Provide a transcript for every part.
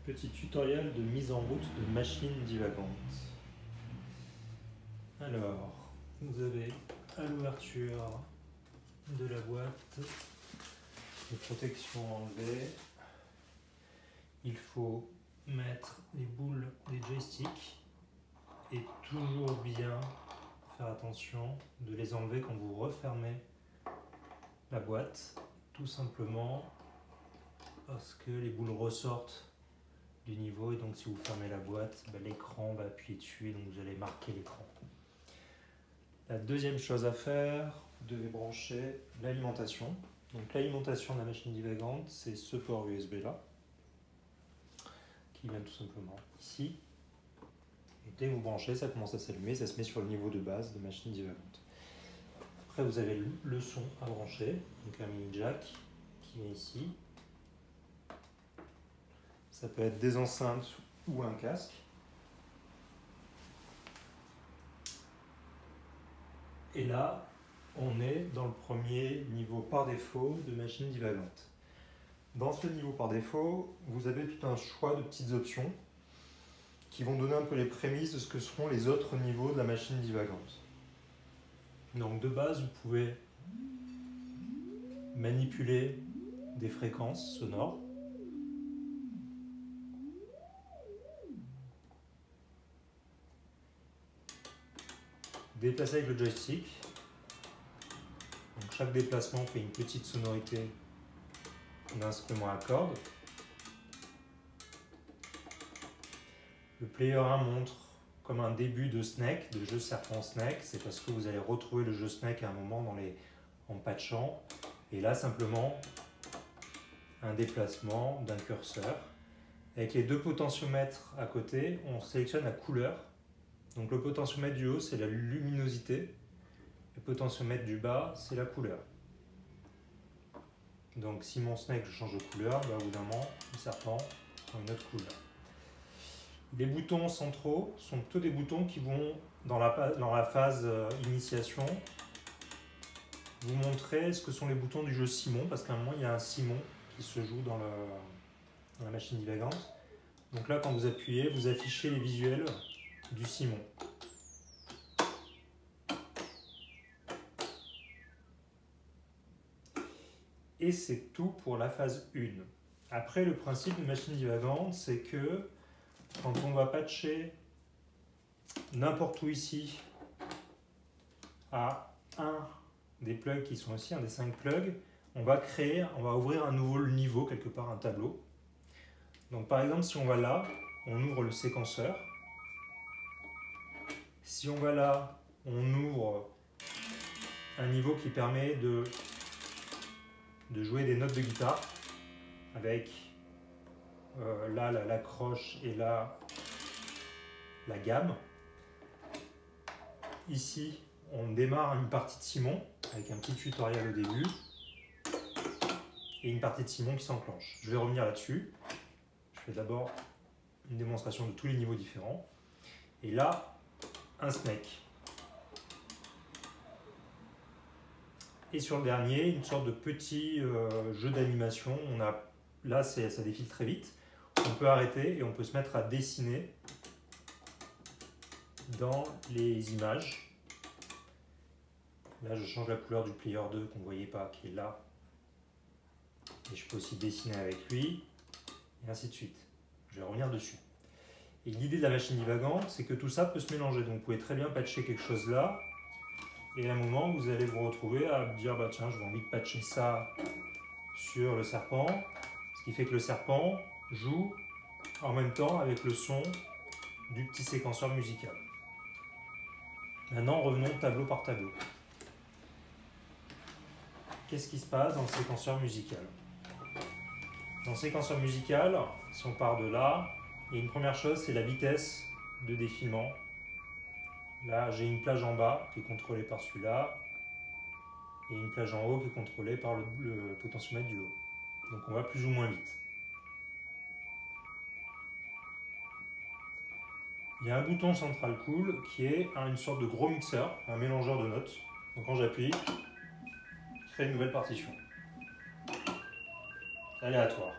Petit tutoriel de mise en route de machine divagante. Alors, vous avez à l'ouverture de la boîte de protection enlevée. Il faut mettre les boules des joysticks et toujours bien faire attention de les enlever quand vous refermez la boîte, tout simplement parce que les boules ressortent du niveau et donc si vous fermez la boîte, l'écran va appuyer dessus et donc vous allez marquer l'écran. La deuxième chose à faire, vous devez brancher l'alimentation. Donc l'alimentation de la machine divagante, c'est ce port USB là, qui vient tout simplement ici. Et dès que vous branchez, ça commence à s'allumer, ça se met sur le niveau de base de machine divagante. Après vous avez le son à brancher, donc un mini jack qui est ici. Ça peut être des enceintes ou un casque. Et là, on est dans le premier niveau par défaut de machine divagante. Dans ce niveau par défaut, vous avez tout un choix de petites options qui vont donner un peu les prémices de ce que seront les autres niveaux de la machine divagante. Donc de base, vous pouvez manipuler des fréquences sonores. Déplacer avec le joystick. Donc chaque déplacement fait une petite sonorité d'instrument à cordes. Le player 1 montre comme un début de Snake, de jeu serpent Snake. C'est parce que vous allez retrouver le jeu Snake à un moment en patchant. Et là simplement un déplacement d'un curseur. Avec les deux potentiomètres à côté, on sélectionne la couleur. Donc le potentiomètre du haut, c'est la luminosité. Le potentiomètre du bas, c'est la couleur. Donc si mon snake, je change de couleur, au bout d'un moment, le serpent prend une autre couleur. Les boutons centraux sont plutôt des boutons qui vont, dans la phase initiation, vous montrer ce que sont les boutons du jeu Simon, parce qu'à un moment, il y a un Simon qui se joue dans la machine divagante. Donc là, quand vous appuyez, vous affichez les visuels du Simon. Et c'est tout pour la phase 1. Après, le principe de machine divagante, c'est que quand on va patcher n'importe où ici à un des plugs qui sont ici, un des 5 plugs, on va ouvrir un nouveau niveau, quelque part un tableau. Donc par exemple, si on va là, on ouvre le séquenceur. Si on va là, on ouvre un niveau qui permet de jouer des notes de guitare avec là la croche et là la gamme. Ici, on démarre une partie de Simon avec un petit tutoriel au début et une partie de Simon qui s'enclenche. Je vais revenir là-dessus. Je fais d'abord une démonstration de tous les niveaux différents. Et là, un snake. Et sur le dernier, une sorte de petit jeu d'animation. Là, ça défile très vite. On peut arrêter et on peut se mettre à dessiner dans les images. Là, je change la couleur du player 2 qu'on ne voyait pas, qui est là. Et je peux aussi dessiner avec lui, et ainsi de suite. Je vais revenir dessus. Et l'idée de la machine divagante, c'est que tout ça peut se mélanger. Donc vous pouvez très bien patcher quelque chose là, et à un moment, vous allez vous retrouver à dire bah tiens, j'ai envie de patcher ça sur le serpent, ce qui fait que le serpent joue en même temps avec le son du petit séquenceur musical. Maintenant, revenons tableau par tableau. Qu'est-ce qui se passe dans le séquenceur musical? Dans le séquenceur musical, si on part de là, il y a une première chose, c'est la vitesse de défilement. Là, j'ai une plage en bas qui est contrôlée par celui-là, et une plage en haut qui est contrôlée par le potentiomètre du haut. Donc on va plus ou moins vite. Il y a un bouton central cool qui est une sorte de gros mixeur, un mélangeur de notes. Donc quand j'appuie, je crée une nouvelle partition. Aléatoire.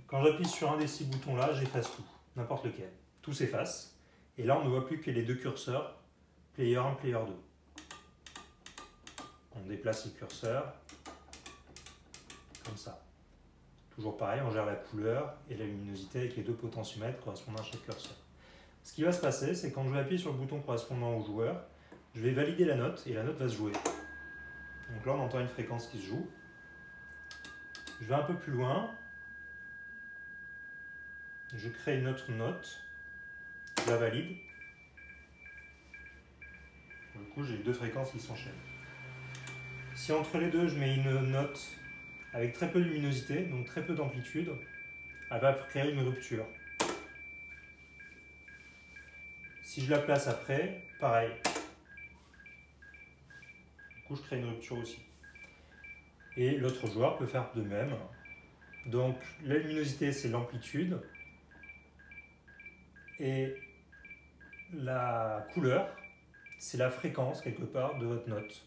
Quand j'appuie sur un des 6 boutons là, j'efface tout, n'importe lequel. Tout s'efface. Et là, on ne voit plus que les deux curseurs, player 1, player 2. On déplace les curseurs, comme ça. Toujours pareil, on gère la couleur et la luminosité avec les deux potentiomètres correspondant à chaque curseur. Ce qui va se passer, c'est quand je vais appuyer sur le bouton correspondant au joueur, je vais valider la note et la note va se jouer. Donc là, on entend une fréquence qui se joue. Je vais un peu plus loin. Je crée une autre note. Je la valide. Du coup, j'ai deux fréquences qui s'enchaînent. Si entre les deux, je mets une note avec très peu de luminosité, donc très peu d'amplitude, elle va créer une rupture. Si je la place après, pareil. Du coup, je crée une rupture aussi. Et l'autre joueur peut faire de même. Donc, la luminosité, c'est l'amplitude. Et la couleur, c'est la fréquence, quelque part, de votre note.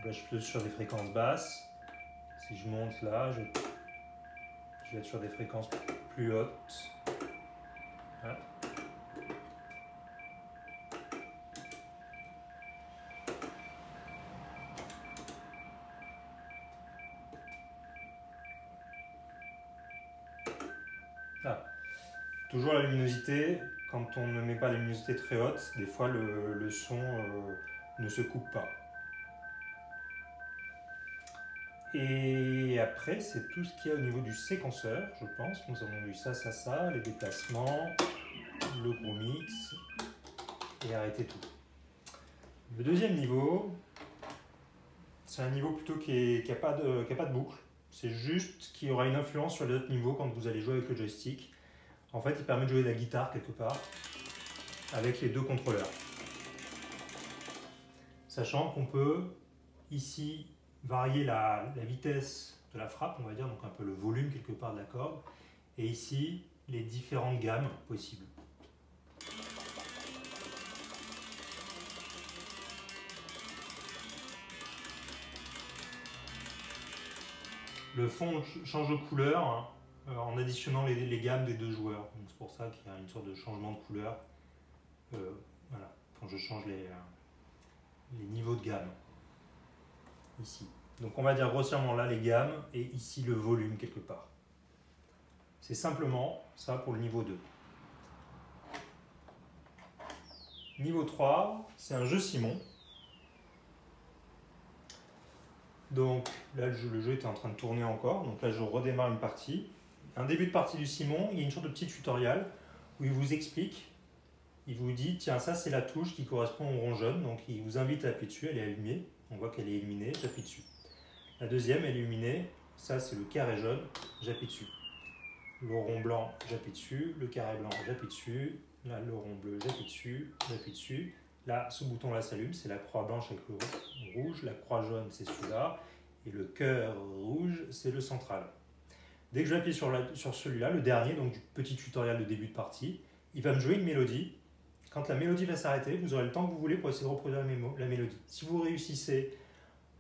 Là, je suis sur des fréquences basses. Si je monte là, je vais être sur des fréquences plus hautes. Voilà. Ah. Toujours la luminosité, quand on ne met pas la luminosité très haute, des fois le son ne se coupe pas. Et après, c'est tout ce qu'il y a au niveau du séquenceur, je pense. Nous avons vu ça, les déplacements, le gros mix, et arrêter tout. Le deuxième niveau, c'est un niveau plutôt qui n'a pas de boucle. C'est juste qu'il y aura une influence sur les autres niveaux quand vous allez jouer avec le joystick. En fait, il permet de jouer de la guitare quelque part avec les deux contrôleurs. Sachant qu'on peut ici varier la vitesse de la frappe, on va dire, donc un peu le volume quelque part de la corde, et ici les différentes gammes possibles. Le fond change de couleur en additionnant les gammes des deux joueurs. C'est pour ça qu'il y a une sorte de changement de couleur voilà, quand je change les niveaux de gamme. Ici. Donc on va dire grossièrement là les gammes et ici le volume quelque part. C'est simplement ça pour le niveau 2. Niveau 3, c'est un jeu Simon. Donc là le jeu était en train de tourner encore, donc là je redémarre une partie. Un début de partie du Simon, il y a une sorte de petit tutoriel où il vous explique, il vous dit tiens ça c'est la touche qui correspond au rond jaune, donc il vous invite à appuyer dessus, elle est allumée, on voit qu'elle est illuminée, j'appuie dessus. La deuxième elle est illuminée, ça c'est le carré jaune, j'appuie dessus. Le rond blanc, j'appuie dessus, le carré blanc, j'appuie dessus, là le rond bleu, j'appuie dessus. Là, ce bouton-là s'allume, c'est la croix blanche avec le rouge, la croix jaune, c'est celui-là, et le cœur rouge, c'est le central. Dès que j'appuie sur celui-là, le dernier, donc du petit tutoriel de début de partie, il va me jouer une mélodie. Quand la mélodie va s'arrêter, vous aurez le temps que vous voulez pour essayer de reproduire la mélodie. Si vous réussissez,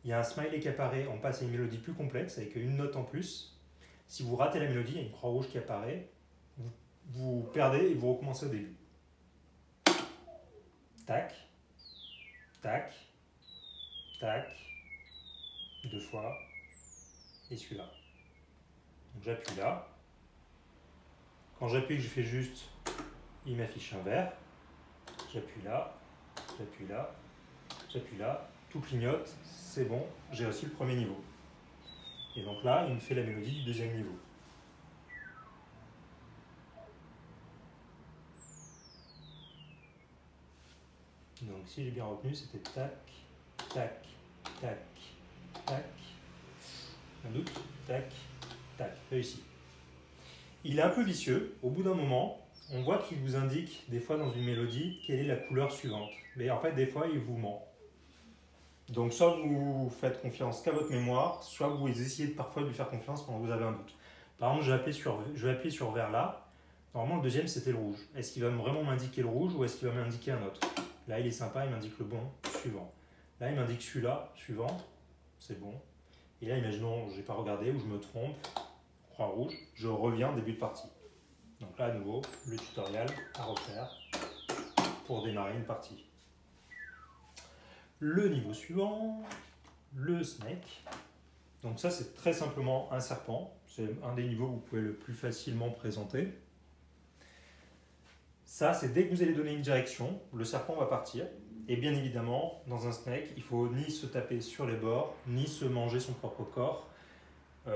il y a un smiley qui apparaît, on passe à une mélodie plus complexe, avec une note en plus. Si vous ratez la mélodie, il y a une croix rouge qui apparaît, vous perdez et vous recommencez au début. Tac, tac, tac, deux fois, et celui-là. Donc j'appuie là. Quand j'appuie, je fais juste, il m'affiche un vert. J'appuie là, j'appuie là, j'appuie là, tout clignote, c'est bon, j'ai aussi le premier niveau. Et donc là, il me fait la mélodie du deuxième niveau. Donc si j'ai bien retenu, c'était tac, tac, tac, tac, un doute, tac, tac, réussi. Il est un peu vicieux, au bout d'un moment, on voit qu'il vous indique des fois dans une mélodie quelle est la couleur suivante. Mais en fait, des fois, il vous ment. Donc soit vous faites confiance qu'à votre mémoire, soit vous essayez parfois de lui faire confiance quand vous avez un doute. Par exemple, je vais appuyer sur vert là. Normalement, le deuxième, c'était le rouge. Est-ce qu'il va vraiment m'indiquer le rouge ou est-ce qu'il va m'indiquer un autre? Là, il est sympa, il m'indique le bon, suivant. Là, il m'indique celui-là, suivant, c'est bon. Et là, imaginons, je n'ai pas regardé ou je me trompe, croix rouge, je reviens début de partie. Donc là, à nouveau, le tutoriel à refaire pour démarrer une partie. Le niveau suivant, le snake. Donc ça, c'est très simplement un serpent. C'est un des niveaux que vous pouvez le plus facilement présenter. Ça, c'est dès que vous allez donner une direction, le serpent va partir. Et bien évidemment, dans un snake, il ne faut ni se taper sur les bords, ni se manger son propre corps,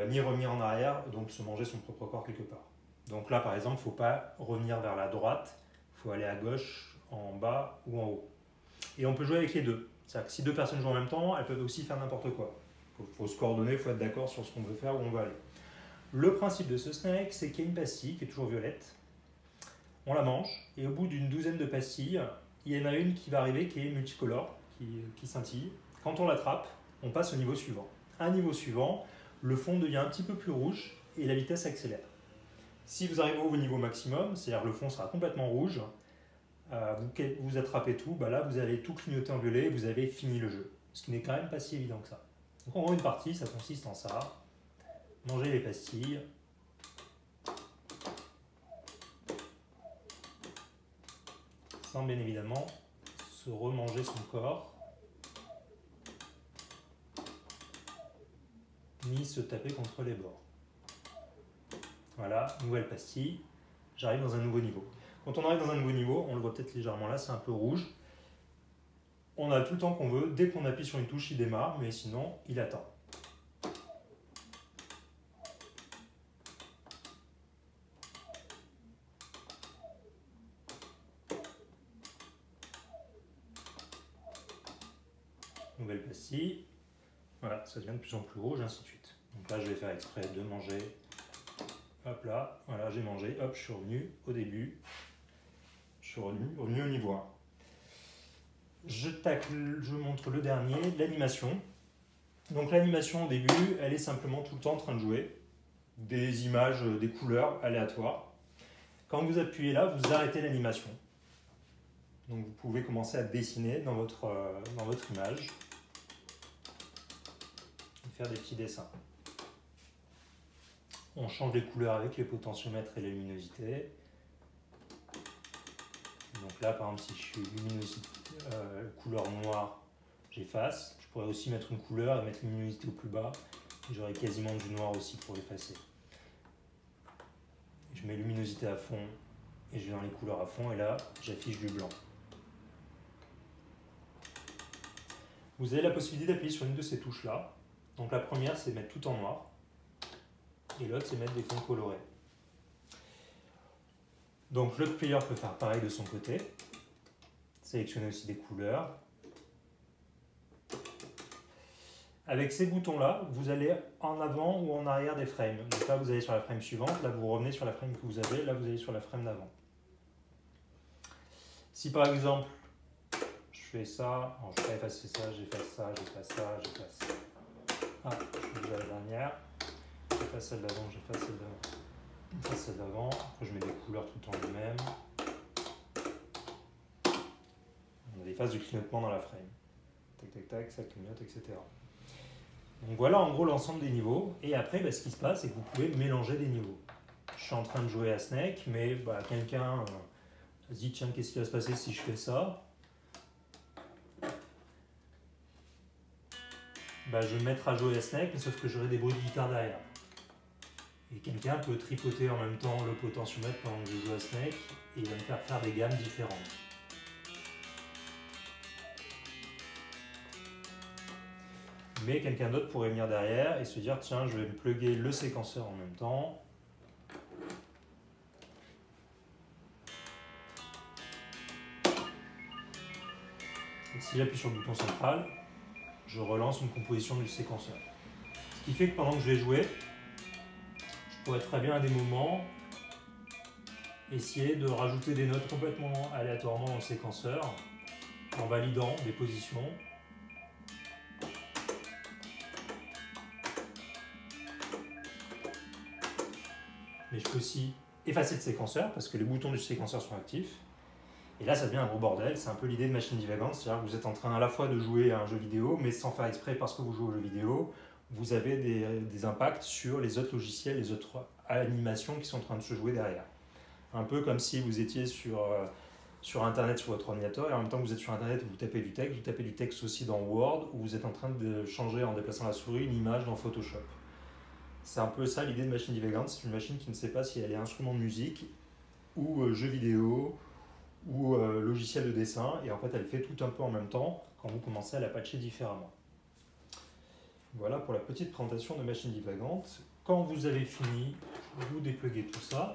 ni revenir en arrière, donc se manger son propre corps quelque part. Donc là, par exemple, il ne faut pas revenir vers la droite, il faut aller à gauche, en bas ou en haut. Et on peut jouer avec les deux. C'est-à-dire que si deux personnes jouent en même temps, elles peuvent aussi faire n'importe quoi. Il faut se coordonner, il faut être d'accord sur ce qu'on veut faire, où on veut aller. Le principe de ce snake, c'est qu'il y a une pastille qui est toujours violette. On la mange, et au bout d'une douzaine de pastilles, il y en a une qui va arriver qui est multicolore, qui scintille. Quand on l'attrape, on passe au niveau suivant. À un niveau suivant, le fond devient un petit peu plus rouge et la vitesse accélère. Si vous arrivez au niveau maximum, c'est-à-dire que le fond sera complètement rouge, vous attrapez tout, bah là vous allez tout clignoter en violet et vous avez fini le jeu. Ce qui n'est quand même pas si évident que ça. Donc en gros, une partie, ça consiste en ça. Manger les pastilles. Sans bien évidemment se remanger son corps. Ni se taper contre les bords. Voilà, nouvelle pastille. J'arrive dans un nouveau niveau. Quand on arrive dans un nouveau niveau, on le voit peut-être légèrement là, c'est un peu rouge. On a tout le temps qu'on veut. Dès qu'on appuie sur une touche, il démarre, mais sinon, il attend. Nouvelle pastille. Voilà, ça devient de plus en plus rouge, et ainsi de suite. Donc là, je vais faire exprès de manger. Hop là, voilà, j'ai mangé. Hop, je suis revenu au début. Je suis revenu au niveau 1. Je montre le dernier, l'animation. Donc l'animation au début, elle est simplement tout le temps en train de jouer. Des images, des couleurs aléatoires. Quand vous appuyez là, vous arrêtez l'animation. Donc vous pouvez commencer à dessiner dans votre image. Et faire des petits dessins. On change les couleurs avec les potentiomètres et la luminosité. Donc là, par exemple, si je suis luminosité, couleur noire, j'efface. Je pourrais aussi mettre une couleur et mettre une luminosité au plus bas. J'aurai quasiment du noir aussi pour effacer. Je mets luminosité à fond et je vais dans les couleurs à fond et là, j'affiche du blanc. Vous avez la possibilité d'appuyer sur une de ces touches-là. Donc la première, c'est mettre tout en noir. Et l'autre, c'est mettre des fonds colorés. Donc l'autre player peut faire pareil de son côté. Sélectionner aussi des couleurs. Avec ces boutons-là, vous allez en avant ou en arrière des frames. Donc là, vous allez sur la frame suivante. Là, vous revenez sur la frame que vous avez. Là, vous allez sur la frame d'avant. Si par exemple, je fais ça, alors je ne vais pas effacer ça, j'efface ça, j'efface ça, j'efface ça. Ah, je fais déjà la dernière. J'efface celle d'avant, j'efface celle d'avant. J'efface celle d'avant. Après, je mets des couleurs tout le temps les mêmes. On a des phases de clignotement dans la frame. Tac, tac, tac, ça clignote, etc. Donc voilà en gros l'ensemble des niveaux. Et après, ce qui se passe, c'est que vous pouvez mélanger des niveaux. Je suis en train de jouer à Snake, mais quelqu'un se dit tiens, qu'est-ce qui va se passer si je fais ça? Je vais me mettre à jouer à Snake, mais sauf que j'aurai des bruits de guitare derrière. Et quelqu'un peut tripoter en même temps le potentiomètre pendant que je joue à Snake, et il va me faire des gammes différentes. Mais quelqu'un d'autre pourrait venir derrière et se dire tiens, je vais me plugger le séquenceur en même temps. Et si j'appuie sur le bouton central, je relance une composition du séquenceur. Ce qui fait que pendant que je vais jouer, je pourrais très bien à des moments essayer de rajouter des notes complètement aléatoirement dans le séquenceur en validant des positions. Mais je peux aussi effacer le séquenceur parce que les boutons du séquenceur sont actifs. Et là, ça devient un gros bordel. C'est un peu l'idée de machine divagante. C'est-à-dire que vous êtes en train à la fois de jouer à un jeu vidéo, mais sans faire exprès parce que vous jouez au jeu vidéo. vous avez des impacts sur les autres logiciels, les autres animations qui sont en train de se jouer derrière. Un peu comme si vous étiez sur Internet sur votre ordinateur et en même temps que vous êtes sur Internet et vous tapez du texte aussi dans Word ou vous êtes en train de changer en déplaçant la souris une image dans Photoshop. C'est un peu ça l'idée de machine divagante, c'est une machine qui ne sait pas si elle est instrument de musique ou jeu vidéo ou logiciel de dessin et en fait elle fait tout un peu en même temps quand vous commencez à la patcher différemment. Voilà pour la petite présentation de machine divagante. Quand vous avez fini, vous dépluguez tout ça.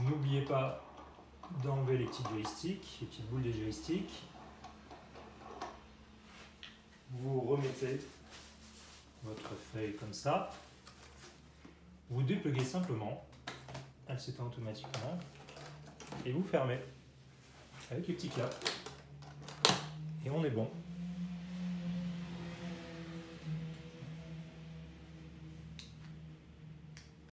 N'oubliez pas d'enlever les petits joysticks, les petites boules des joysticks. Vous remettez votre feuille comme ça. Vous dépluguez simplement, elle s'éteint automatiquement, et vous fermez avec les petits claps. Et on est bon.